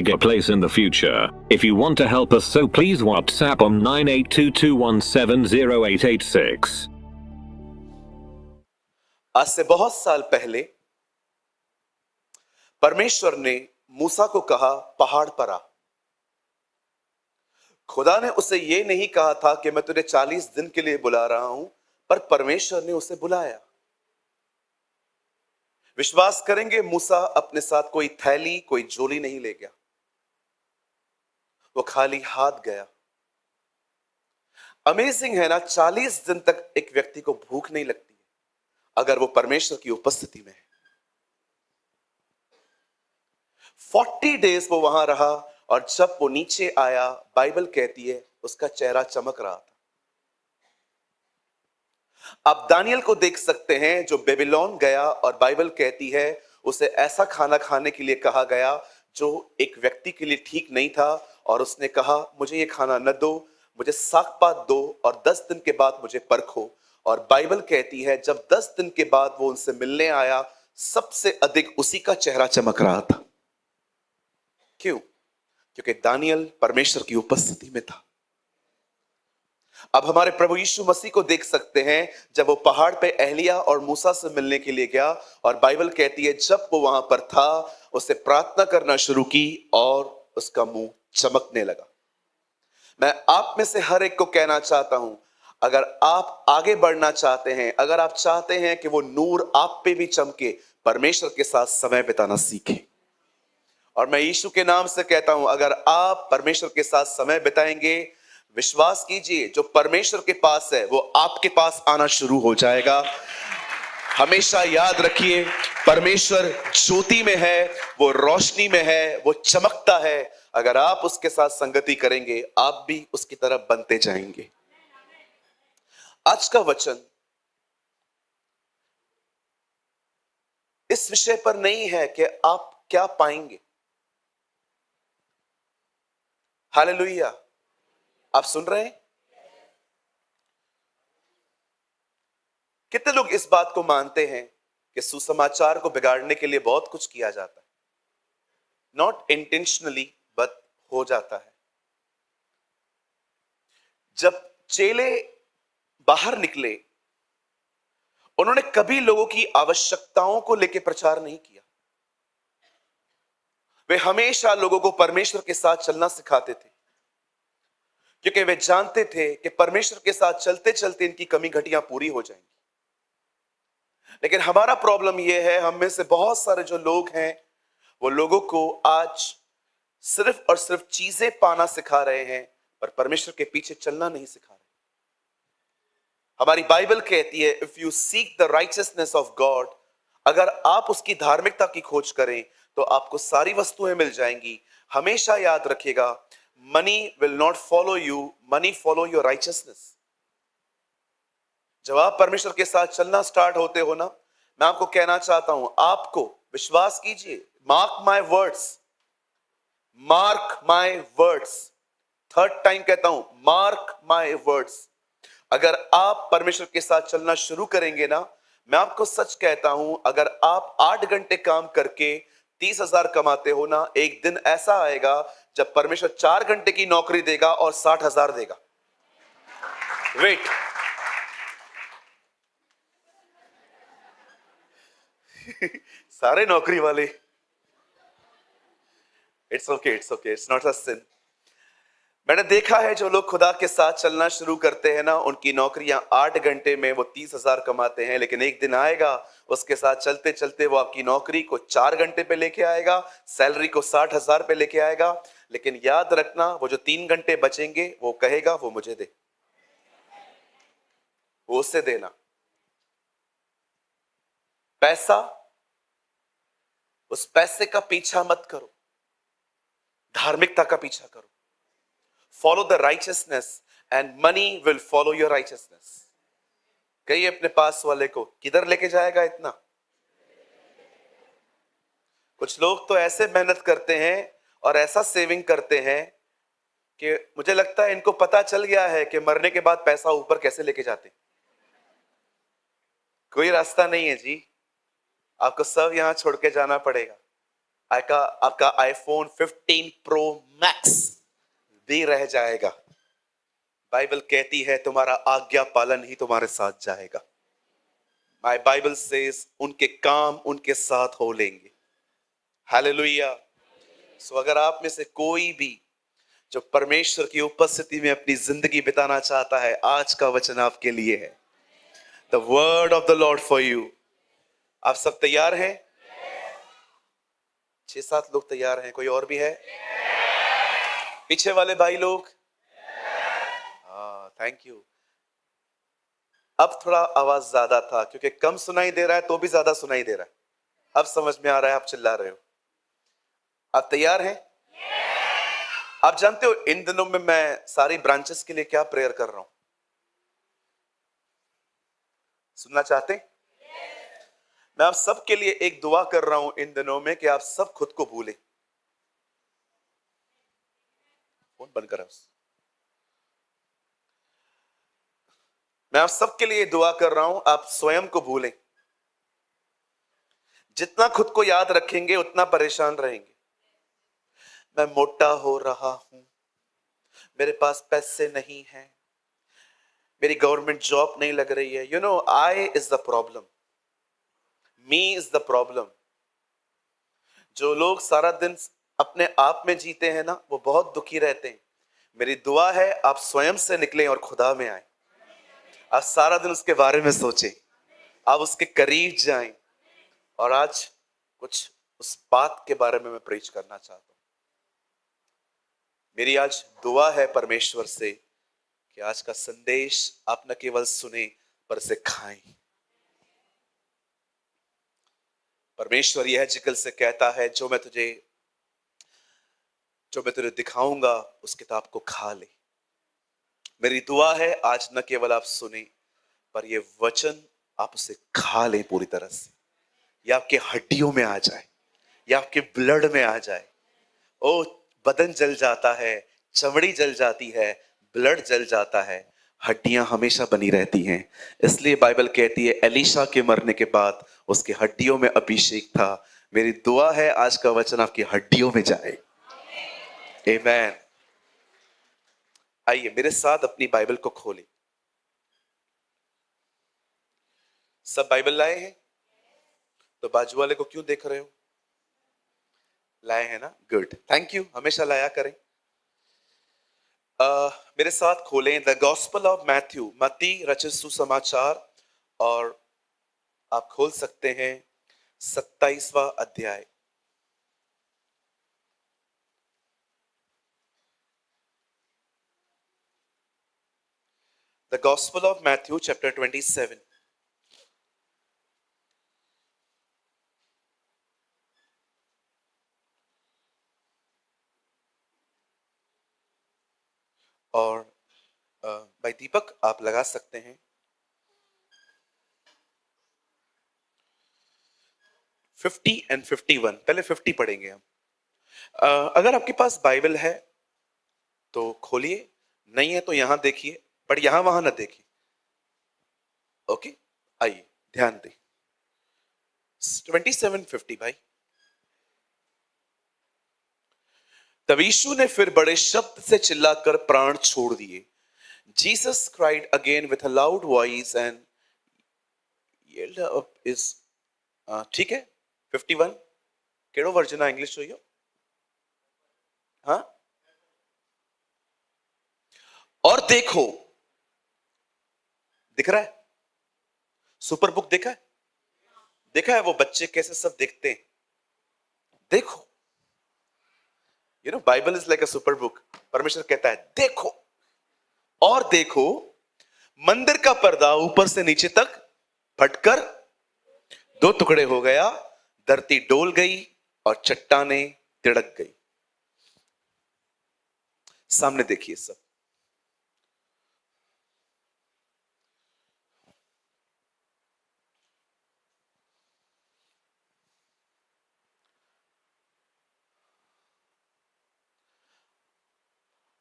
get a place in the future. If you want to help us, so please WhatsApp on 9822170886. आज से बहुत साल पहले परमेश्वर ने मूसा को कहा, पहाड़ पर आ। खुदा ने उसे यह नहीं कहा था कि मैं तुझे 40 दिन के लिए बुला रहा हूं, पर परमेश्वर ने उसे बुलाया। विश्वास करेंगे, मूसा अपने साथ कोई थैली, कोई झोली नहीं ले गया। वो खाली हाथ गया। अमेजिंग है ना, 40 दिन तक एक व्यक्ति को भूख नहीं लगती अगर वो परमेश्वर की उपस्थिति में है। 40 डेज वो वहां रहा और जब वो नीचे आया, बाइबल कहती है उसका चेहरा चमक रहा था। आप दानियल को देख सकते हैं जो बेबीलोन गया और बाइबल कहती है उसे ऐसा खाना खाने के लिए कहा गया जो एक व्यक्ति के लिए ठीक नहीं था, और उसने कहा मुझे ये खाना न दो, मुझे साग-पात दो और 10 दिन के बाद मुझे परखो। और बाइबल कहती है जब 10 दिन के बाद वो उनसे मिलने आया, सबसे अधिक उसी का चेहरा चमक रहा था। क्यों? क्योंकि दानियल परमेश्वर की उपस्थिति में था। अब हमारे प्रभु यीशु मसीह को देख सकते हैं जब वो पहाड़ पे एलिया और मूसा से मिलने के लिए गया, और बाइबल कहती है जब वो वहां पर था उसे प्रार्थना करना शुरू की और उसका मुंह चमकने लगा। मैं आप में से हर एक को कहना चाहता हूं, अगर आप आगे बढ़ना चाहते हैं, अगर आप चाहते हैं कि वो नूर आप पे भी चमके, परमेश्वर के साथ समय बिताना सीखें। और मैं यीशु के नाम से कहता हूं, अगर आप परमेश्वर के साथ समय बिताएंगे, विश्वास कीजिए जो परमेश्वर के पास है वो आपके पास आना शुरू हो जाएगा। हमेशा याद रखिए, परमेश्वर ज्योति में है, वो रोशनी में है, वो चमकता है। अगर आप उसके साथ संगति करेंगे, आप भी उसकी तरफ बनते जाएंगे। आज का वचन इस विषय पर नहीं है कि आप क्या पाएंगे। हालेलुया, आप सुन रहे हैं? कितने लोग इस बात को मानते हैं कि सुसमाचार को बिगाड़ने के लिए बहुत कुछ किया जाता है, नॉट इंटेंशनली बट हो जाता है। जब चेले बाहर निकले, उन्होंने कभी लोगों की आवश्यकताओं को लेकर प्रचार नहीं किया। वे हमेशा लोगों को परमेश्वर के साथ चलना सिखाते थे, क्योंकि वे जानते थे कि परमेश्वर के साथ चलते चलते इनकी कमी घटियां पूरी हो जाएंगी। लेकिन हमारा प्रॉब्लम यह है, हम में से बहुत सारे जो लोग हैं वो लोगों को आज सिर्फ और सिर्फ चीजें पाना सिखा रहे हैं, पर परमेश्वर के पीछे चलना नहीं सिखा रहे। हमारी बाइबल कहती है if you seek the righteousness of God, अगर आप उसकी धार्मिकता की खोज करें तो आपको सारी वस्तुएं मिल जाएंगी। हमेशा याद रखिएगा, money will not follow you, money follow your righteousness. जब आप परमेश्वर के साथ चलना स्टार्ट होते हो ना, मैं आपको कहना चाहता हूं, आपको विश्वास कीजिए, mark my words, mark my words, third time कहता हूं, मार्क माय वर्ड्स। अगर आप परमेश्वर के साथ चलना शुरू करेंगे ना, मैं आपको सच कहता हूं, अगर आप 8 घंटे काम करके 30,000 कमाते हो ना, एक दिन ऐसा आएगा जब परमेश्वर 4 घंटे की नौकरी देगा और 60,000 देगा। वेट, सारे नौकरी वाले, it's okay, it's not a sin. मैंने देखा है जो लोग खुदा के साथ चलना शुरू करते हैं ना, उनकी नौकरियां 8 घंटे में वो 30,000 कमाते हैं, लेकिन एक दिन आएगा उसके साथ चलते चलते वो आपकी नौकरी को 4 घंटे पे लेके आएगा, सैलरी को 60,000 पे लेके आएगा। लेकिन याद रखना, वो जो 3 घंटे बचेंगे वो कहेगा वो मुझे दे, वो उससे देना। पैसा, उस पैसे का पीछा मत करो, धार्मिकता का पीछा करो। Follow the righteousness and money will follow your righteousness. कहिए अपने पास वाले को, किधर लेके जाएगा इतना? कुछ लोग तो ऐसे मेहनत करते हैं और ऐसा सेविंग करते हैं कि मुझे लगता है इनको पता चल गया है कि मरने के बाद पैसा ऊपर कैसे लेके जाते। कोई रास्ता नहीं है जी, आपको सब यहां छोड़ के जाना पड़ेगा। आपका आईफोन 15 प्रो मैक्स भी रह जाएगा। बाइबल कहती है तुम्हारा आज्ञा पालन ही तुम्हारे साथ जाएगा। माय बाइबल सेज उनके काम उनके साथ हो लेंगे। हालेलुया। सो अगर आप में से कोई भी जो परमेश्वर की उपस्थिति में अपनी जिंदगी बिताना चाहता है, आज का वचन आपके लिए है। The word of the Lord for you. आप सब तैयार हैं? 6-7 लोग तैयार हैं। कोई और भी है? पीछे वाले भाई लोग? हाँ, थैंक यू। अब थोड़ा आवाज ज्यादा था क्योंकि कम सुनाई दे रहा है तो भी ज्यादा सुनाई दे रहा है। अब समझ में आ रहा है, आप चिल्ला रहे हो। आप तैयार हैं? आप जानते हो इन दिनों में मैं सारी ब्रांचेस के लिए क्या प्रेयर कर रहा हूं? सुनना चाहते हैं? मैं आप सब के लिए एक दुआ कर रहा हूं इन दिनों में कि आप सब खुद को भूलें। फोन बंद करा। मैं आप सब के लिए दुआ कर रहा हूं, आप स्वयं को भूलें। जितना खुद को याद रखेंगे उतना परेशान रहेंगे। मैं मोटा हो रहा हूं, मेरे पास पैसे नहीं हैं, मेरी गवर्नमेंट जॉब नहीं लग रही है। You know, I is the problem, me is the problem. जो लोग सारा दिन अपने आप में जीते हैं ना, वो बहुत दुखी रहते हैं। मेरी दुआ है आप स्वयं से निकलें और खुदा में आए। आप सारा दिन उसके बारे में सोचें, आप उसके करीब जाएं। और आज कुछ उस बात के बारे में मैं प्रीच करना चाहता हूं। मेरी आज दुआ है परमेश्वर से कि आज का संदेश आप न केवल सुने पर इसे खाएं। परमेश्वर यह जिक्र से कहता है जो मैं तुझे दिखाऊंगा उस किताब को खा ले। मेरी दुआ है आज न केवल आप सुने पर यह वचन आप उसे खा ले पूरी तरह से। यह आपके हड्डियों में आ जाए, यह आपके ब्लड में आ जाए। ओ, बदन जल जाता है, चमड़ी जल जाती है, ब्लड जल जाता है, हड्डियां हमेशा बनी रहती हैं। इसलिए बाइबल कहती है एलीशा के मरने के बाद उसके हड्डियों में अभिषेक था। मेरी दुआ है आज का वचन आपकी हड्डियों में जाए। आमीन। आइए मेरे साथ अपनी बाइबल को खोलें। सब बाइबल लाए हैं? तो बाजू वाले को क्यों देख रहे हो? लाए हैं ना? Good, thank you. हमेशा लाया करें। मेरे साथ खोलें द गॉस्पल ऑफ मैथ्यू, मत्ती रचित सुसमाचार, और आप खोल सकते हैं 27वां अध्याय। The gospel of Matthew chapter 27। और भाई दीपक आप लगा सकते हैं 50 एंड 51। पहले 50 पढ़ेंगे हम। अगर आपके पास बाइबल है तो खोलिए, नहीं है तो यहां देखिए, पर यहां वहां ना देखिए। ओके, आइए ध्यान दें। 27:50 भाई। तब यीशु ने फिर बड़े शब्द से चिल्लाकर प्राण छोड़ दिए। Jesus cried again with a loud voice and yelled up his ठीक है 51 केड़ो वर्जन है इंग्लिश जो? हाँ, और देखो, दिख रहा है? सुपर बुक देखा है? देखा है वो बच्चे कैसे सब देखते हैं? देखो, you know Bible is like a super book. परमेश्वर कहता है देखो, और देखो, मंदिर का पर्दा ऊपर से नीचे तक फटकर 2 टुकड़े हो गया, धरती डोल गई और चट्टानें तिड़क गई। सामने देखिए सब।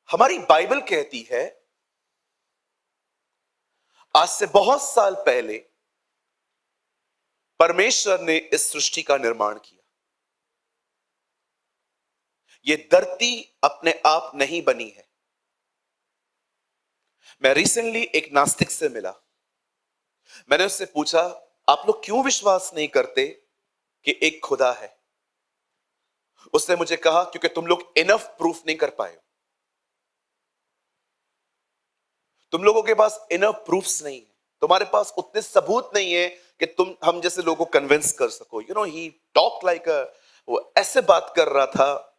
हमारी बाइबल कहती है आज से बहुत साल पहले परमेश्वर ने इस सृष्टि का निर्माण किया। ये धरती अपने आप नहीं बनी है। मैं रिसेंटली एक नास्तिक से मिला। मैंने उससे पूछा, आप लोग क्यों विश्वास नहीं करते कि एक खुदा है? उसने मुझे कहा, क्योंकि तुम लोग इनफ प्रूफ नहीं कर पाए हो। तुम लोगों के पास इनफ प्रूफ्स नहीं है, तुम्हारे पास उतने सबूत नहीं है कि तुम हम जैसे लोगों को कन्विंस कर सको। ही टॉक लाइक वो ऐसे बात कर रहा था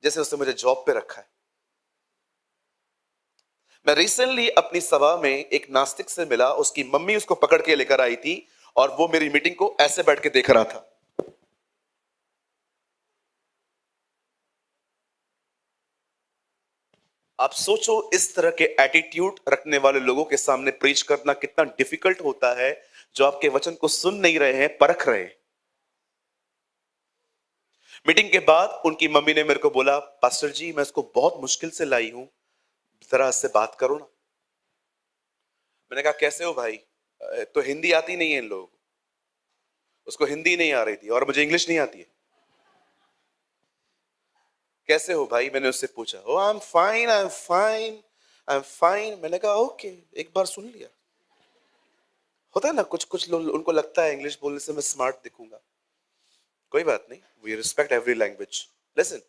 जैसे उसने मुझे जॉब पे रखा है। मैं रिसेंटली अपनी सभा में एक नास्तिक से मिला। उसकी मम्मी उसको पकड़ के लेकर आई थी और वो मेरी मीटिंग को ऐसे बैठ के देख रहा था। आप सोचो, इस तरह के एटीट्यूड रखने वाले लोगों के सामने प्रीच करना कितना डिफिकल्ट होता है, जो आपके वचन को सुन नहीं रहे हैं, परख रहे हैं। मीटिंग के बाद उनकी मम्मी ने मेरे को बोला, पास्टर जी मैं इसको बहुत मुश्किल से लाई हूं, जरा इससे बात करो ना। मैंने कहा, कैसे हो भाई? तो हिंदी आती नहीं है इन लोगों को। उसको हिंदी नहीं आ रही थी और मुझे इंग्लिश नहीं आती है। कैसे हो भाई? मैंने उससे पूछा। Oh I am fine, I am fine, I am fine. मैंने कहा ओके, एक बार सुन लिया। होता है ना, कुछ कुछ लोग उनको लगता है इंग्लिश बोलने से मैं स्मार्ट दिखूंगा। कोई बात नहीं, we respect every language. Listen,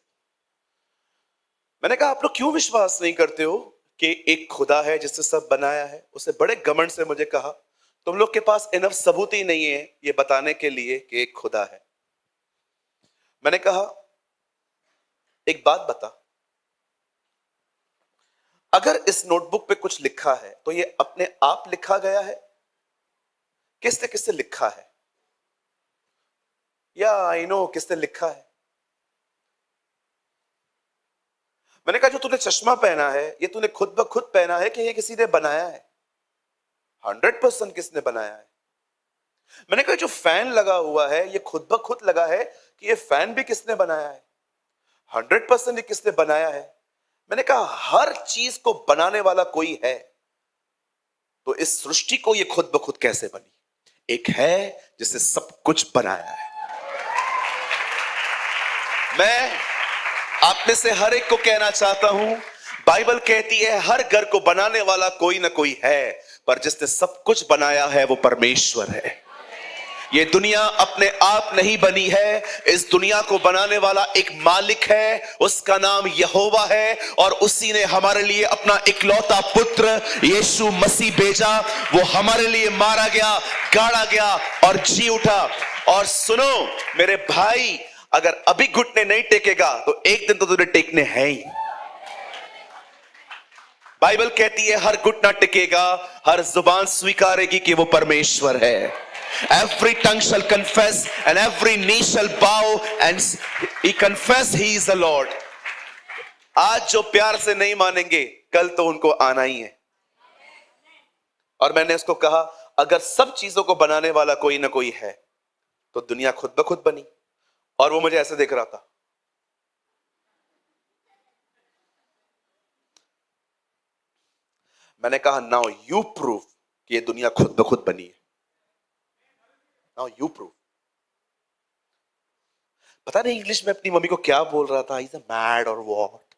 मैंने कहा आप लोग क्यों विश्वास नहीं करते हो कि एक खुदा है जिसने सब बनाया है? उसने बड़े घमंड से मुझे कहा, तुम लोग के पास इनफ सबूत ही नहीं है ये बताने के लिए कि एक खुदा है। मैंने कहा एक बात बता, अगर इस नोटबुक पे कुछ लिखा है तो ये अपने आप लिखा गया है? किसने किसने लिखा है? या आई नो किसने लिखा है। मैंने कहा जो तूने चश्मा पहना है ये तूने खुद ब खुद पहना है कि ये किसी ने बनाया है? 100% किसने बनाया है। मैंने कहा जो फैन लगा हुआ है ये खुद ब खुद लगा है कि ये फैन भी किसने बनाया है? 100% ये किसने बनाया है। मैंने कहा हर चीज को बनाने वाला कोई है, तो इस सृष्टि को ये खुद ब खुद कैसे बनी? एक है जिसने सब कुछ बनाया है। मैं आप में से हर एक को कहना चाहता हूं, बाइबल कहती है हर घर को बनाने वाला कोई ना कोई है, पर जिसने सब कुछ बनाया है वो परमेश्वर है। ये दुनिया अपने आप नहीं बनी है, इस दुनिया को बनाने वाला एक मालिक है, उसका नाम यहोवा है, और उसी ने हमारे लिए अपना इकलौता पुत्र यीशु मसीह भेजा। वो हमारे लिए मारा गया, गाड़ा गया और जी उठा। और सुनो मेरे भाई, अगर अभी घुटने नहीं टेकेगा तो एक दिन तो तुझे टेकने हैं ही। बाइबल कहती है हर घुटना टिकेगा, हर जुबान स्वीकारेगी कि वो परमेश्वर है। Every tongue shall confess and every knee shall bow and he confess he is the Lord. आज जो प्यार से नहीं मानेंगे कल तो उनको आना ही है। और मैंने उसको कहा अगर सब चीजों को बनाने वाला कोई ना कोई है तो दुनिया खुद ब खुद बनी। और वो मुझे ऐसे देख रहा था। मैंने कहा नाउ यू प्रूव कि ये दुनिया खुद ब खुद बनी है। Now you prove. पता नहीं इंग्लिश में अपनी मम्मी को क्या बोल रहा था, इज मैड और व्हाट।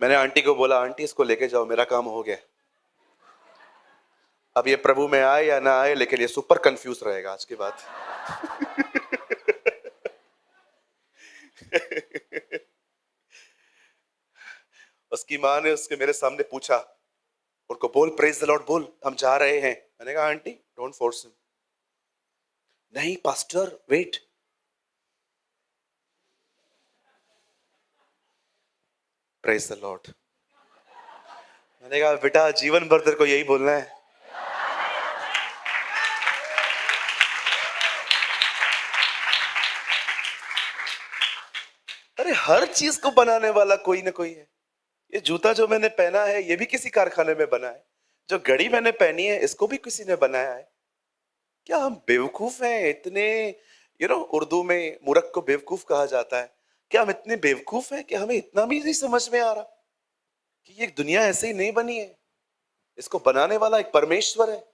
मैंने आंटी को बोला, आंटी इसको लेके जाओ, मेरा काम हो गया। अब ये प्रभु में आए या ना आए, लेकिन ये सुपर कंफ्यूज रहेगा आज के बाद। उसकी माँ ने उसके मेरे सामने पूछा, उनको बोल प्रेज द लॉर्ड बोल, हम जा रहे हैं। मैंने कहा आंटी डोंट फोर्स हिम। नहीं pastor wait. Praise the lord. मैंने कहा बेटा जीवन भर तेरे को यही बोलना है। अरे हर चीज को बनाने वाला कोई ना कोई है। ये जूता जो मैंने पहना है ये भी किसी कारखाने में बना है। जो घड़ी मैंने पहनी है इसको भी किसी ने बनाया है। क्या हम बेवकूफ हैं इतने? उर्दू में मूर्ख को बेवकूफ कहा जाता है। क्या हम इतने बेवकूफ हैं कि हमें इतना भी नहीं समझ में आ रहा कि ये दुनिया ऐसे ही नहीं बनी है, इसको बनाने वाला एक परमेश्वर है।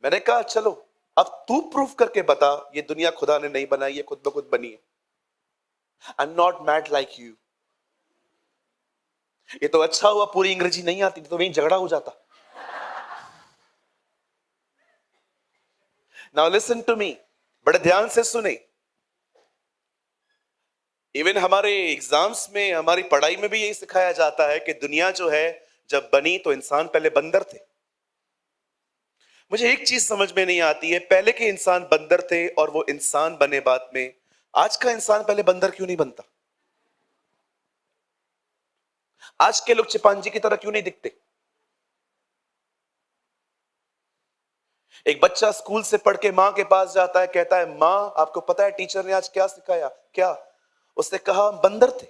मैंने कहा चलो अब तू प्रूफ करके बता ये दुनिया खुदा ने नहीं बनाई है, खुद ब खुद बनी है। I am not mad like you. ये तो अच्छा हुआ पूरी अंग्रेजी नहीं आती तो वहीं झगड़ा हो जाता। नाउ लिसन टू मी, बड़े ध्यान से सुने। इवन हमारे एग्जाम्स में, हमारी पढ़ाई में भी यही सिखाया जाता है कि दुनिया जो है जब बनी तो इंसान पहले बंदर थे। मुझे एक चीज समझ में नहीं आती है, पहले के इंसान बंदर थे और वो इंसान बने बाद में, आज का इंसान पहले बंदर क्यों नहीं बनता? आज के लोग चिंपांजी की तरह क्यों नहीं दिखते? एक बच्चा स्कूल से पढ़ के मां के पास जाता है, कहता है मां आपको पता है टीचर ने आज क्या सिखाया? क्या? उसने कहा बंदर थे।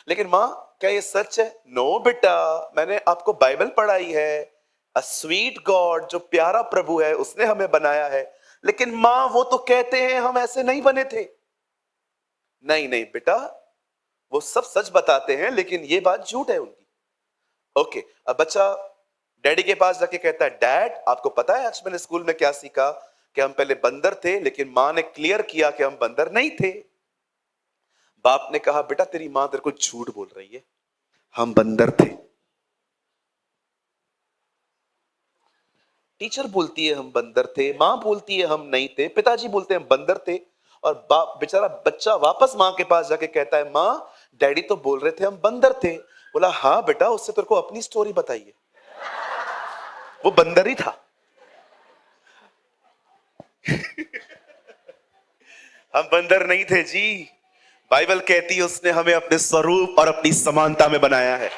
लेकिन मां क्या ये सच है? नो बेटा, मैंने आपको बाइबल पढ़ाई है, अ स्वीट गॉड, जो प्यारा प्रभु है उसने हमें बनाया है। लेकिन मां वो तो कहते हैं हम ऐसे नहीं बने थे। नहीं नहीं बेटा, वो सब सच बताते हैं लेकिन ये बात झूठ है उनकी। ओके, अब बच्चा डैडी के पास जाके कहता है डैड आपको पता है आज मैंने स्कूल में क्या सीखा? कि हम पहले बंदर थे लेकिन मां ने क्लियर किया कि हम बंदर नहीं थे। बाप ने कहा बेटा तेरी मां तेरे को झूठ बोल रही है, हम बंदर थे। टीचर बोलती है हम बंदर थे, मां बोलती है हम नहीं थे, पिताजी बोलते हैं हम बंदर थे, और बाप बेचारा बच्चा वापस मां के पास जाके कहता है मां डैडी तो बोल रहे थे हम बंदर थे। बोला हाँ बेटा, उससे तेरे को अपनी स्टोरी बताइए, वो बंदर ही था। हम बंदर नहीं थे जी, बाइबल कहती है उसने हमें अपने स्वरूप और अपनी समानता में बनाया है।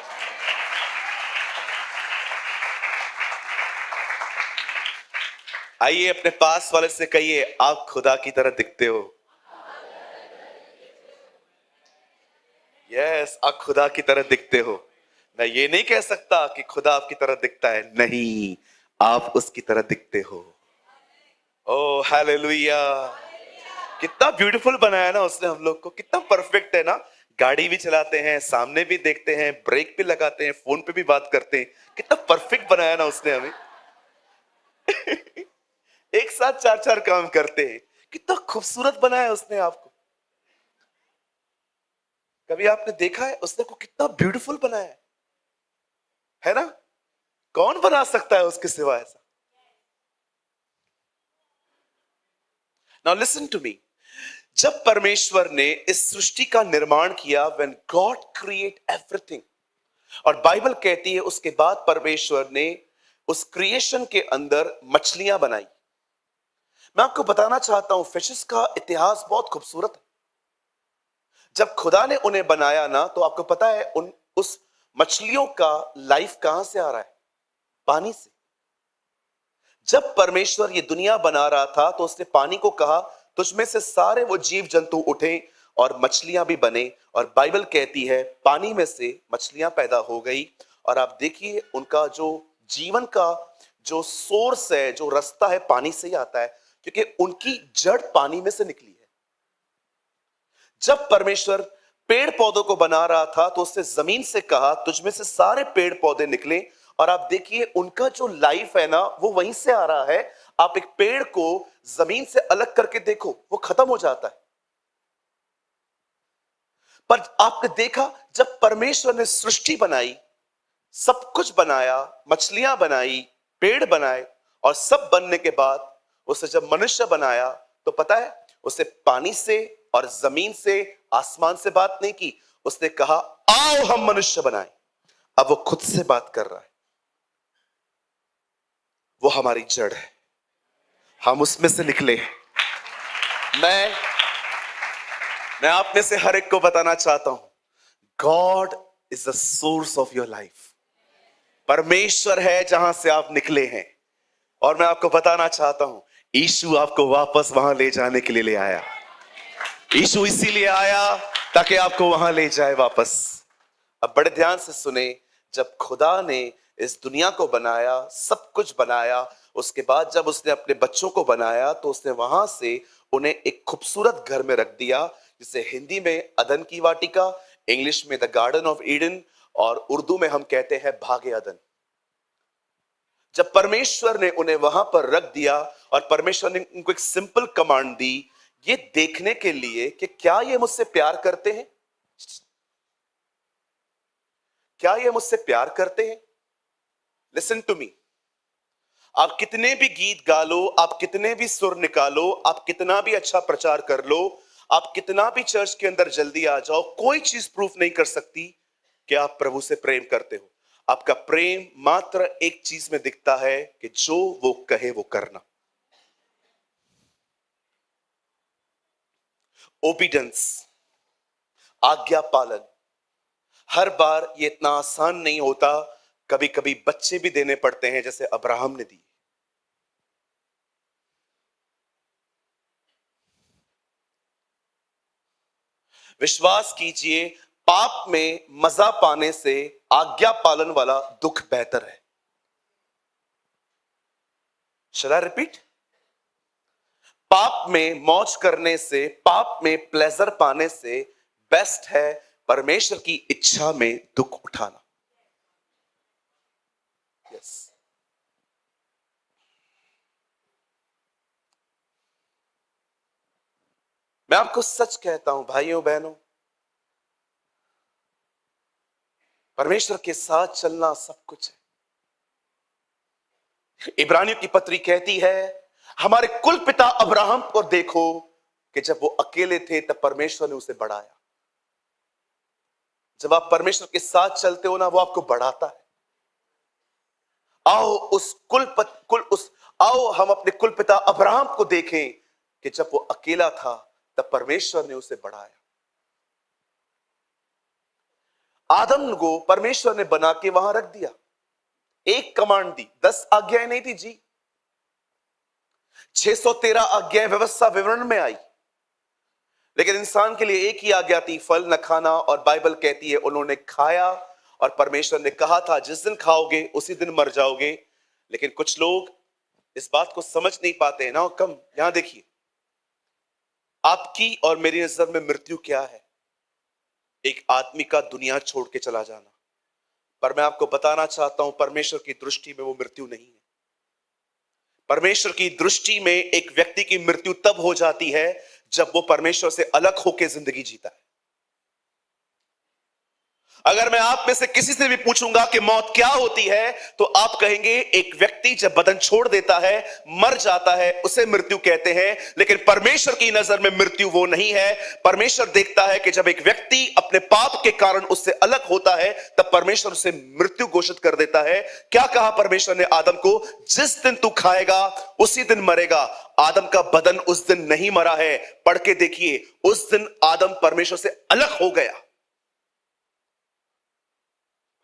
आइए अपने पास वाले से कहिए आप खुदा की तरह दिखते हो। यस, आप खुदा की तरह दिखते हो। मैं ये नहीं कह सकता कि खुदा आपकी तरह दिखता है, नहीं, आप उसकी तरह दिखते हो। ओ हालेलुया, कितना ब्यूटीफुल बनाया ना उसने हम लोग को, कितना परफेक्ट है ना। गाड़ी भी चलाते हैं, सामने भी देखते हैं, ब्रेक भी लगाते हैं, फोन पे भी बात करते हैं, कितना परफेक्ट बनाया ना उसने हमें। एक साथ चार चार काम करते हैं, कितना खूबसूरत बनाया उसने आपको। कभी आपने देखा है उसने को कितना ब्यूटीफुल बनाया है ना? कौन बना सकता है उसके सिवा ऐसा? नाउ लिसन टू मी, जब परमेश्वर ने इस सृष्टि का निर्माण किया, व्हेन गॉड क्रिएट एवरीथिंग, और बाइबल कहती है उसके बाद परमेश्वर ने उस क्रिएशन के अंदर मछलियां बनाई। मैं आपको बताना चाहता हूं फिशेस का इतिहास बहुत खूबसूरत है। जब खुदा ने उन्हें बनाया ना, तो आपको पता है उस मछलियों का लाइफ कहां से आ रहा है? पानी से। जब परमेश्वर ये दुनिया बना रहा था तो उसने पानी को कहा तुझमें से सारे वो जीव जंतु उठे और मछलियां भी बने, और बाइबल कहती है पानी में से मछलियां पैदा हो गई। और आप देखिए उनका जो जीवन का जो सोर्स है, जो रास्ता है, पानी से ही आता है, क्योंकि उनकी जड़ पानी में से निकली है। जब परमेश्वर पेड़ पौधों को बना रहा था तो उसने जमीन से कहा तुझमें से सारे पेड़ पौधे निकले, और आप देखिए उनका जो लाइफ है ना वो वहीं से आ रहा है। आप एक पेड़ को जमीन से अलग करके देखो, वो खत्म हो जाता है। पर आपने देखा जब परमेश्वर ने सृष्टि बनाई, सब कुछ बनाया, मछलियां बनाई, पेड़ बनाए, और सब बनने के बाद उसे जब मनुष्य बनाया तो पता है उसे पानी से और जमीन से, आसमान से बात नहीं की, उसने कहा आओ हम मनुष्य बनाएं। अब वो खुद से बात कर रहा है, वो हमारी जड़ है, हम उसमें से निकले हैं। मैं आप में से हर एक को बताना चाहता हूं, God is the source of your life. परमेश्वर है जहां से आप निकले हैं, और मैं आपको बताना चाहता हूं यीशु आपको वापस वहां ले जाने के लिए ले आया। यीशु इसीलिए आया ताकि आपको वहां ले जाए वापस। अब बड़े ध्यान से सुने, जब खुदा ने इस दुनिया को बनाया, सब कुछ बनाया, उसके बाद जब उसने अपने बच्चों को बनाया तो उसने वहां से उन्हें एक खूबसूरत घर में रख दिया, जिसे हिंदी में अदन की वाटिका, इंग्लिश में द गार्डन ऑफ ईडन, और उर्दू में हम कहते हैं भागे अदन। जब परमेश्वर ने उन्हें वहां पर रख दिया और परमेश्वर ने उनको एक सिंपल कमांड दी, ये देखने के लिए कि क्या ये मुझसे प्यार करते हैं, क्या ये मुझसे प्यार करते हैं। लिसन टू मी, आप कितने भी गीत गा लो, आप कितने भी सुर निकालो, आप कितना भी अच्छा प्रचार कर लो, आप कितना भी चर्च के अंदर जल्दी आ जाओ, कोई चीज प्रूफ नहीं कर सकती कि आप प्रभु से प्रेम करते हो। आपका प्रेम मात्र एक चीज में दिखता है कि जो वो कहे वो करना। ओबीडेंस, आज्ञा पालन। हर बार ये इतना आसान नहीं होता, कभी कभी बच्चे भी देने पड़ते हैं, जैसे अब्राहम ने दिए। विश्वास कीजिए, पाप में मजा पाने से आज्ञा पालन वाला दुख बेहतर है। Shall I repeat? पाप में मौज करने से, पाप में प्लेजर पाने से बेस्ट है परमेश्वर की इच्छा में दुख उठाना। यस, मैं आपको सच कहता हूं भाइयों बहनों, परमेश्वर के साथ चलना सब कुछ है। इब्रानियों की पत्री कहती है, हमारे कुल पिता अब्राहम को देखो कि जब वो अकेले थे तब परमेश्वर ने उसे बढ़ाया। जब आप परमेश्वर के साथ चलते हो ना, वो आपको बढ़ाता है। आओ हम अपने कुल पिता अब्राहम को देखें कि जब वो अकेला था तब परमेश्वर ने उसे बढ़ाया। आदम को परमेश्वर ने बना के वहां रख दिया, एक कमांड दी, 10 आज्ञाएं नहीं थी जी, 613 आज्ञाएं व्यवस्था विवरण में आई, लेकिन इंसान के लिए एक ही आज्ञा थी, फल न खाना। और बाइबल कहती है उन्होंने खाया और परमेश्वर ने कहा था जिस दिन खाओगे उसी दिन मर जाओगे। लेकिन कुछ लोग इस बात को समझ नहीं पाते हैं ना। कम यहां देखिए, आपकी और मेरी नजर में मृत्यु क्या है? एक आदमी का दुनिया छोड़ के चला जाना। पर मैं आपको बताना चाहता हूं, परमेश्वर की दृष्टि में वो मृत्यु नहीं है। परमेश्वर की दृष्टि में एक व्यक्ति की मृत्यु तब हो जाती है जब वो परमेश्वर से अलग होकर जिंदगी जीता है। अगर मैं आप में से किसी से भी पूछूंगा कि मौत क्या होती है, तो आप कहेंगे एक व्यक्ति जब बदन छोड़ देता है, मर जाता है, उसे मृत्यु कहते हैं। लेकिन परमेश्वर की नजर में मृत्यु वो नहीं है। परमेश्वर देखता है कि जब एक व्यक्ति अपने पाप के कारण उससे अलग होता है, तब परमेश्वर उसे मृत्यु घोषित कर देता है। क्या कहा परमेश्वर ने आदम को? जिस दिन तू खाएगा उसी दिन मरेगा। आदम का बदन उस दिन नहीं मरा है। पढ़ के देखिए, उस दिन आदम परमेश्वर से अलग हो गया।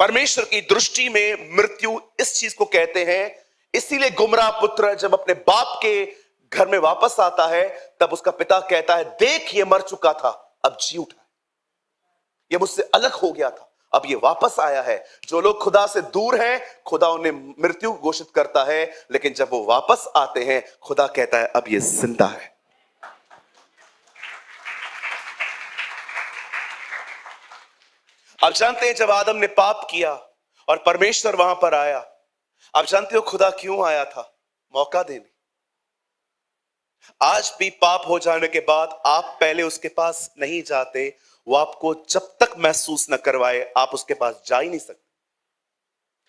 परमेश्वर की दृष्टि में मृत्यु इस चीज को कहते हैं। इसीलिए गुमराह पुत्र जब अपने बाप के घर में वापस आता है, तब उसका पिता कहता है, देख ये मर चुका था, अब जी उठा है, ये मुझसे अलग हो गया था, अब ये वापस आया है। जो लोग खुदा से दूर हैं, खुदा उन्हें मृत्यु घोषित करता है, लेकिन जब वो वापस आते हैं, खुदा कहता है अब ये जिंदा है। आप जानते हैं जब आदम ने पाप किया और परमेश्वर वहां पर आया, आप जानते हो खुदा क्यों आया था? मौका देने। आज भी पाप हो जाने के बाद आप पहले उसके पास नहीं जाते। वो आपको जब तक महसूस न करवाए आप उसके पास जा ही नहीं सकते।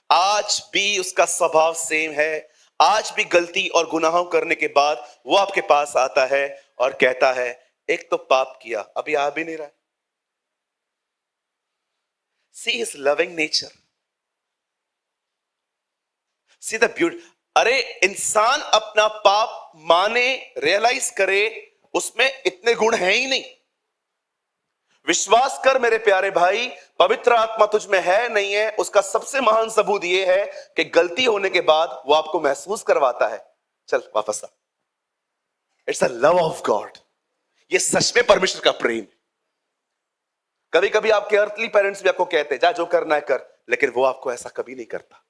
आज भी उसका स्वभाव सेम है। आज भी गलती और गुनाहों करने के बाद वो आपके पास आता है और कहता है, एक तो पाप किया, अभी आ भी नहीं रहा है। See his loving nature. See the beauty. अरे इंसान अपना पाप माने, रियलाइज करे, उसमें इतने गुण हैं ही नहीं। विश्वास कर मेरे प्यारे भाई, पवित्र आत्मा तुझ में है नहीं है, उसका सबसे महान सबूत यह है कि गलती होने के बाद वो आपको महसूस करवाता है, चल वापस आ। It's a love of God. ये सच में परमेश्वर का प्रेम। कभी कभी आपके अर्थली पेरेंट्स भी आपको कहते हैं जा जो करना है कर, लेकिन वो आपको ऐसा कभी नहीं करता।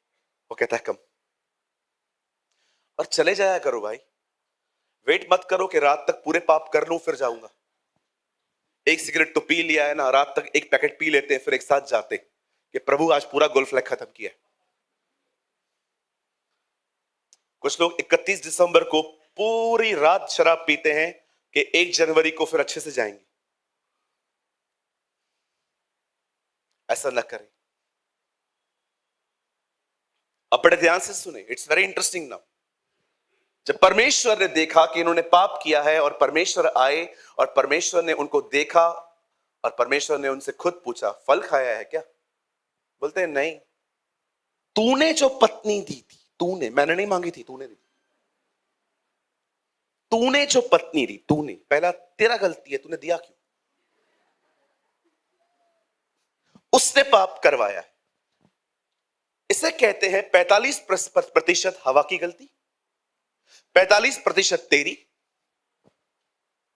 वो कहता है कम और चले जाया करो भाई। वेट मत करो कि रात तक पूरे पाप कर लूं फिर जाऊंगा। एक सिगरेट तो पी लिया है ना, रात तक एक पैकेट पी लेते हैं, फिर एक साथ जाते कि प्रभु आज पूरा गोल्फ फ्लैग खत्म किया है। कुछ लोग 31 दिसंबर को पूरी रात शराब पीते हैं, कि 1 जनवरी को फिर अच्छे से जाएंगे। ऐसा न करें। अब बड़े ध्यान से सुने, इट्स वेरी इंटरेस्टिंग नाउ। जब परमेश्वर ने देखा कि इन्होंने पाप किया है और परमेश्वर आए और परमेश्वर ने उनको देखा और परमेश्वर ने उनसे खुद पूछा, फल खाया है क्या? बोलते हैं नहीं। तूने जो पत्नी दी थी, तूने, मैंने नहीं मांगी थी, तूने दी। तूने जो पत्नी दी, तूने, पहला तेरा गलती है, तूने दिया क्यों? उसने पाप करवाया है। इसे कहते हैं 45% हवा की गलती, 45% तेरी,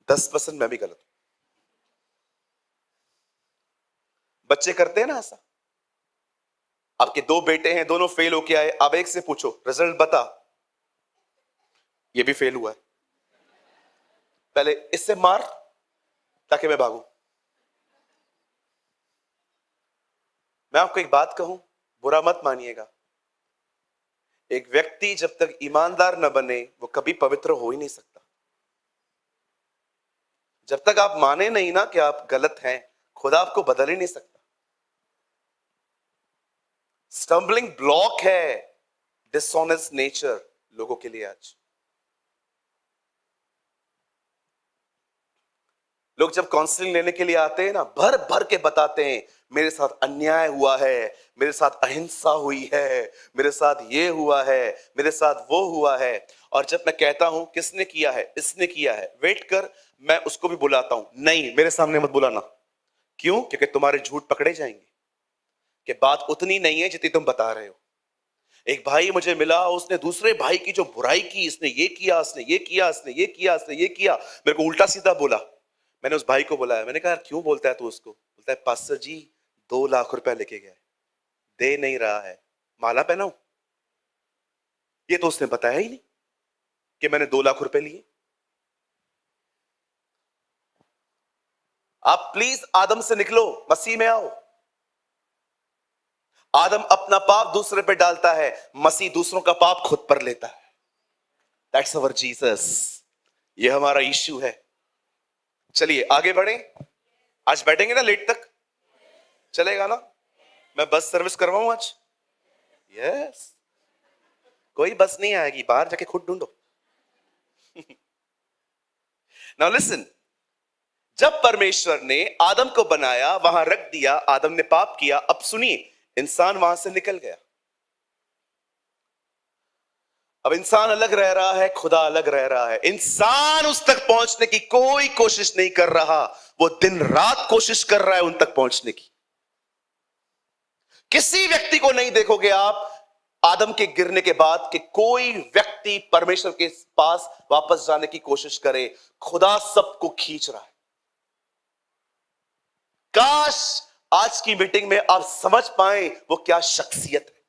10% मैं भी गलत हूं। बच्चे करते हैं ना ऐसा। आपके 2 बेटे हैं, दोनों फेल होके आए, अब एक से पूछो रिजल्ट बता, ये भी फेल हुआ है, पहले इससे मार ताकि मैं भागूं। मैं आपको एक बात कहूं, बुरा मत मानिएगा। एक व्यक्ति जब तक ईमानदार न बने वो कभी पवित्र हो ही नहीं सकता। जब तक आप माने नहीं ना कि आप गलत हैं, खुदा आपको बदल ही नहीं सकता। स्टम्बलिंग ब्लॉक है डिसऑनेस्ट नेचर लोगों के लिए। आज लोग जब काउंसलिंग लेने के लिए आते हैं ना, भर भर के बताते हैं मेरे साथ अन्याय हुआ है, मेरे साथ अहिंसा हुई है, मेरे साथ ये हुआ है, मेरे साथ वो हुआ है। और जब मैं कहता हूं किसने किया है, इसने किया है, वेट कर, मैं उसको भी बुलाता हूं, नहीं मेरे सामने मत बुलाना। क्यों? क्योंकि तुम्हारे झूठ पकड़े जाएंगे कि बात उतनी नहीं है जितनी तुम बता रहे हो। एक भाई मुझे मिला, उसने दूसरे भाई की जो बुराई की, इसने ये किया, इसने ये किया, इसने ये किया, इसने ये किया, मेरे को उल्टा सीधा बोला। मैंने उस भाई को बुलाया, मैंने कहा क्यों बोलता है तू उसको? बोलता है पास्टर जी 2 लाख रुपया लेके गया, दे नहीं रहा है, माला पहनाऊं? ये तो उसने बताया ही नहीं कि मैंने 2 लाख रुपए लिए। आप प्लीज आदम से निकलो, मसीह में आओ। आदम अपना पाप दूसरे पे डालता है, मसीह दूसरों का पाप खुद पर लेता है। That's our Jesus. ये हमारा यीशु है। चलिए आगे बढ़े। आज बैठेंगे ना लेट तक? चलेगा ना? मैं बस सर्विस करवाऊं आज? यस। कोई बस नहीं आएगी, बाहर जाके खुद ढूंढो। नाउ लिसन, जब परमेश्वर ने आदम को बनाया, वहां रख दिया, आदम ने पाप किया। अब सुनिए, इंसान वहां से निकल गया। अब इंसान अलग रह रहा है, खुदा अलग रह रहा है। इंसान उस तक पहुंचने की कोई कोशिश नहीं कर रहा, वो दिन रात कोशिश कर रहा है उन तक पहुंचने की। किसी व्यक्ति को नहीं देखोगे आप आदम के गिरने के बाद कि कोई व्यक्ति परमेश्वर के पास वापस जाने की कोशिश करे। खुदा सबको खींच रहा है। काश आज की मीटिंग में आप समझ पाए वो क्या शख्सियत है।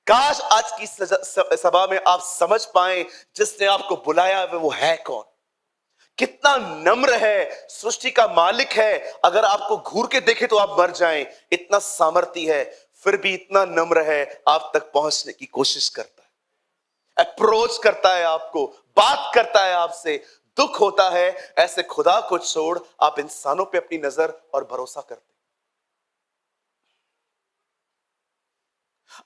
काश आज की सभा में आप समझ पाए जिसने आपको बुलाया वो है कौन, कितना नम्र है, सृष्टि का मालिक है। अगर आपको घूर के देखे तो आप मर जाएं, इतना सामर्थ्य है, फिर भी इतना नम्र है, आप तक पहुंचने की कोशिश करता है, अप्रोच करता है आपको, बात करता है आपसे। दुख होता है ऐसे खुदा को छोड़ आप इंसानों पे अपनी नजर और भरोसा करते।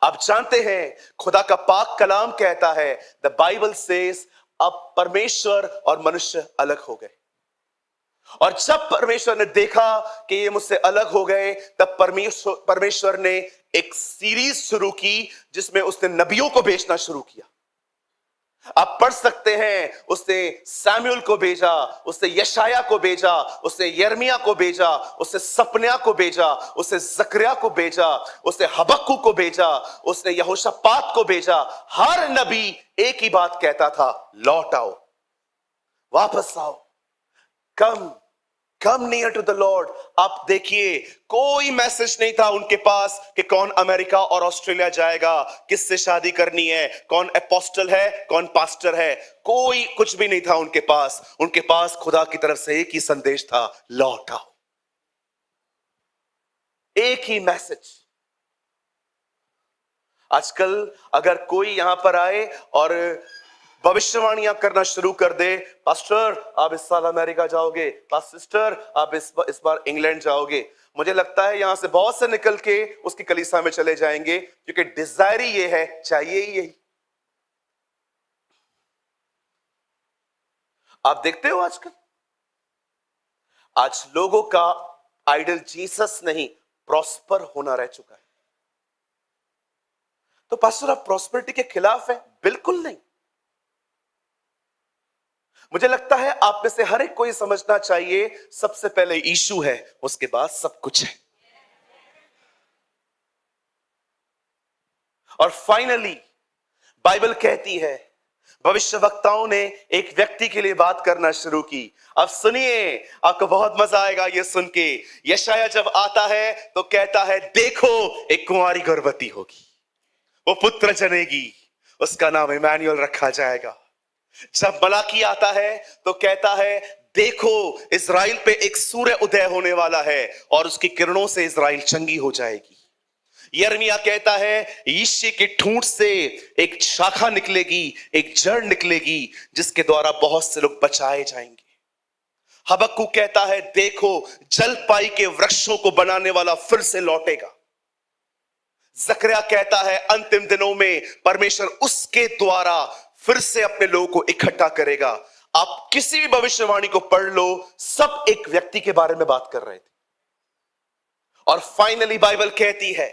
आप जानते हैं खुदा का पाक कलाम कहता है, द बाइबल सेज, अब परमेश्वर और मनुष्य अलग हो गए। और जब परमेश्वर ने देखा कि ये मुझसे अलग हो गए, तब परमेश्वर ने एक सीरीज शुरू की जिसमें उसने नबियों को भेजना शुरू किया। आप पढ़ सकते हैं, उसने सैमुअल को भेजा, उसने यशाया को भेजा, उसने यिर्मयाह को भेजा, उसने सपन्याह को भेजा, उसने जकरिया को भेजा, उसने हबक्कू को भेजा, उसने यहोशापात को भेजा। हर नबी एक ही बात कहता था, लौट आओ, वापस आओ, come come near to the Lord. आप देखिए, कोई मैसेज नहीं था उनके पास कि कौन अमेरिका और ऑस्ट्रेलिया जाएगा, किससे शादी करनी है, कौन अपोस्टल है, कौन पास्टर है, कोई कुछ भी नहीं था उनके पास। उनके पास खुदा की तरफ से एक ही संदेश था, लौट आओ। एक ही मैसेज। आजकल अगर कोई यहां पर आए और भविष्यवाणियां करना शुरू कर दे, पास्टर आप इस साल अमेरिका जाओगे, सिस्टर आप इस बार इंग्लैंड जाओगे। मुझे लगता है यहां से बहुत से निकल के उसकी कलीसिया में चले जाएंगे, क्योंकि डिजायर ही ये है, चाहिए ही यही। आप देखते हो आजकल, आज लोगों का आइडल जीसस नहीं, प्रॉस्पर होना रह चुका है। तो पास्टर आप प्रॉस्पेरिटी के खिलाफ है? बिल्कुल नहीं। मुझे लगता है आप में से हर एक को ये समझना चाहिए, सबसे पहले यीशु है, उसके बाद सब कुछ है। और फाइनली बाइबल कहती है, भविष्यवक्ताओं ने एक व्यक्ति के लिए बात करना शुरू की। अब सुनिए, आपको बहुत मजा आएगा ये सुन के। यशाया जब आता है तो कहता है, देखो एक कुंवारी गर्भवती होगी, वो पुत्र जनेगी, उसका नाम इमैनुअल रखा जाएगा। जब मलाकी आता है तो कहता है, देखो इजराइल पे एक सूर्य उदय होने वाला है और उसकी किरणों से इजराइल चंगी हो जाएगी। यिर्मयाह कहता है, यिशै की ठूंठ से एक शाखा निकलेगी, एक जड़ निकलेगी, जिसके द्वारा बहुत से लोग बचाए जाएंगे। हबक्कुक कहता है, देखो जलपाई के वृक्षों को बनाने वाला फिर से लौटेगा। जकरिया कहता है, अंतिम दिनों में परमेश्वर उसके द्वारा फिर से अपने लोगों को इकट्ठा करेगा। आप किसी भी भविष्यवाणी को पढ़ लो, सब एक व्यक्ति के बारे में बात कर रहे थे। और फाइनली बाइबल कहती है,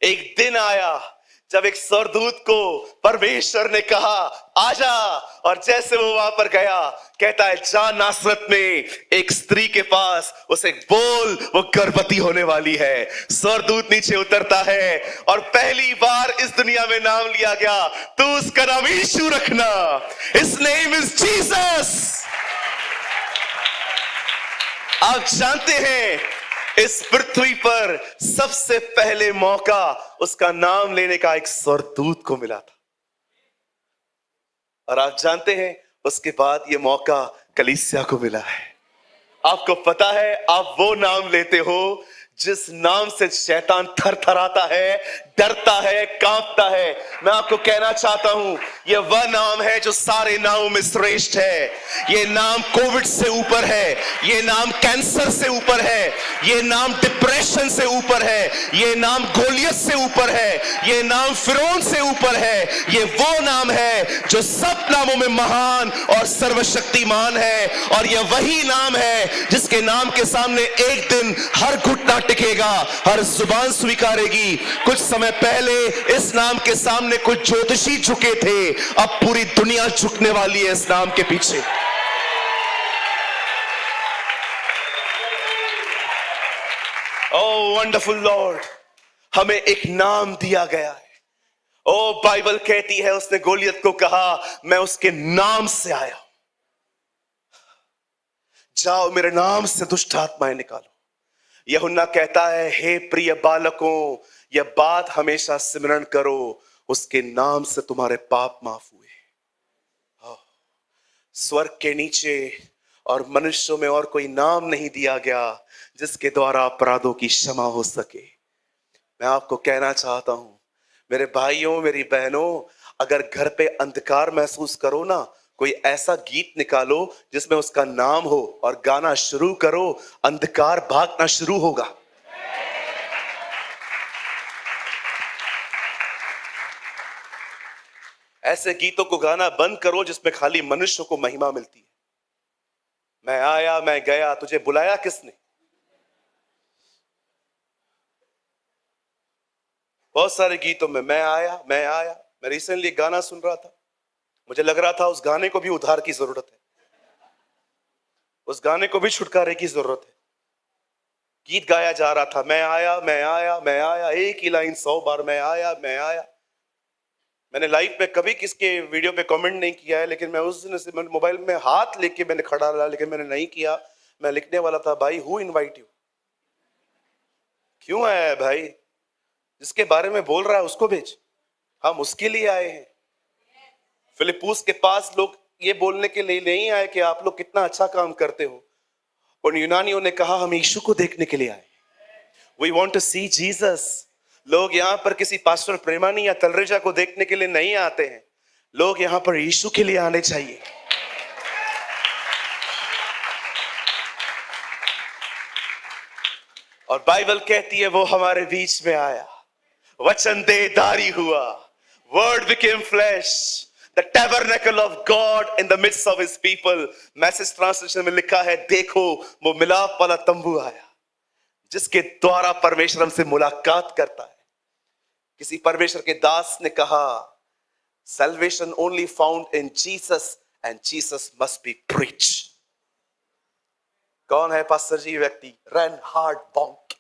एक दिन आया जब एक स्वर्गदूत को परमेश्वर ने कहा, आजा, और जैसे वो वहां पर गया, कहता है, जा नासरत में एक स्त्री के पास, उसे बोल वो गर्भवती होने वाली है। स्वर्गदूत नीचे उतरता है और पहली बार इस दुनिया में नाम लिया गया, तू उसका नाम यीशु रखना, हिज नेम इज जीसस। आप जानते हैं, इस पृथ्वी पर सबसे पहले मौका उसका नाम लेने का एक स्वर्गदूत को मिला था। और आप जानते हैं, उसके बाद यह मौका कलीसिया को मिला है। आपको पता है, आप वो नाम लेते हो जिस नाम से शैतान थरथराता है, डरता है, कांपता है। मैं आपको कहना चाहता हूं, यह वह नाम है जो सारे नामों में श्रेष्ठ है। यह नाम कोविड से ऊपर है, यह नाम कैंसर से ऊपर है, यह नाम डिप्रेशन से ऊपर है, यह नाम गोलियत से ऊपर है, यह नाम फिरौन से ऊपर है। यह वो नाम है जो सब नामों में महान और सर्वशक्तिमान है। और यह वही नाम है जिसके नाम के सामने एक दिन हर घुटना टिकेगा, हर जुबान स्वीकारेगी। कुछ समय पहले इस नाम के सामने कुछ ज्योतिषी झुके थे, अब पूरी दुनिया झुकने वाली है इस नाम के पीछे। ओह वंडरफुल लॉर्ड, हमें एक नाम दिया गया है। ओ बाइबल कहती है, उसने गोलियत को कहा, मैं उसके नाम से आया, जाओ मेरे नाम से दुष्ट आत्माएं निकालो। यूहन्ना कहता है, हे प्रिय बालकों, यह बात हमेशा सिमरन करो, उसके नाम से तुम्हारे पाप माफ हुए। स्वर्ग के नीचे और मनुष्यों में और कोई नाम नहीं दिया गया जिसके द्वारा अपराधों की क्षमा हो सके। मैं आपको कहना चाहता हूं, मेरे भाइयों, मेरी बहनों, अगर घर पे अंधकार महसूस करो ना, कोई ऐसा गीत निकालो जिसमें उसका नाम हो और गाना शुरू करो, अंधकार भागना शुरू होगा। ऐसे गीतों को गाना बंद करो जिसमें खाली मनुष्य को महिमा मिलती है। मैं आया, मैं गया, तुझे बुलाया किसने? बहुत सारे गीतों में मैं आया, मैं आया। मैं रिसेंटली एक गाना सुन रहा था, मुझे लग रहा था उस गाने को भी उद्धार की जरूरत है, उस गाने को भी छुटकारे की जरूरत है। गीत गाया जा रहा था, मैं आया, मैं आया, मैं आया, एक ही लाइन 100 बार, मैं आया, मैं आया। मैंने लाइव में कभी किसके वीडियो पे कमेंट नहीं किया है, लेकिन मैं उस दिन से मोबाइल में हाथ लेके मैंने खड़ा रहा, लेकिन मैंने नहीं किया। मैं लिखने वाला था, भाई हु इनवाइट यू, क्यों आया है भाई? जिसके बारे में बोल रहा है उसको भेज, हम उसके लिए आए हैं। फिलिप्पुस के पास लोग ये बोलने के लिए नहीं आए कि आप लोग कितना अच्छा काम करते हो। उन यूनानियों ने कहा, हम यीशु को देखने के लिए आए, we want to see Jesus. लोग यहां पर किसी पास्टर प्रेमानी या तलरेजा को देखने के लिए नहीं आते हैं, लोग यहां पर यीशु के लिए आने चाहिए। और बाइबल कहती है वो हमारे बीच में आया, वचन देहधारी हुआ, word became flash, the tabernacle of God in the midst of his people. Message translation में लिखा है, देखो वो मिलाप वाला तंबू आया, जिसके द्वारा परमेश्वर हमसे मुलाकात करता है। किसी परमेश्वर के दास ने कहा, salvation only found in Jesus and Jesus must be preached। कौन है पास्टर जी व्यक्ति? रेनहार्ड बॉन्क।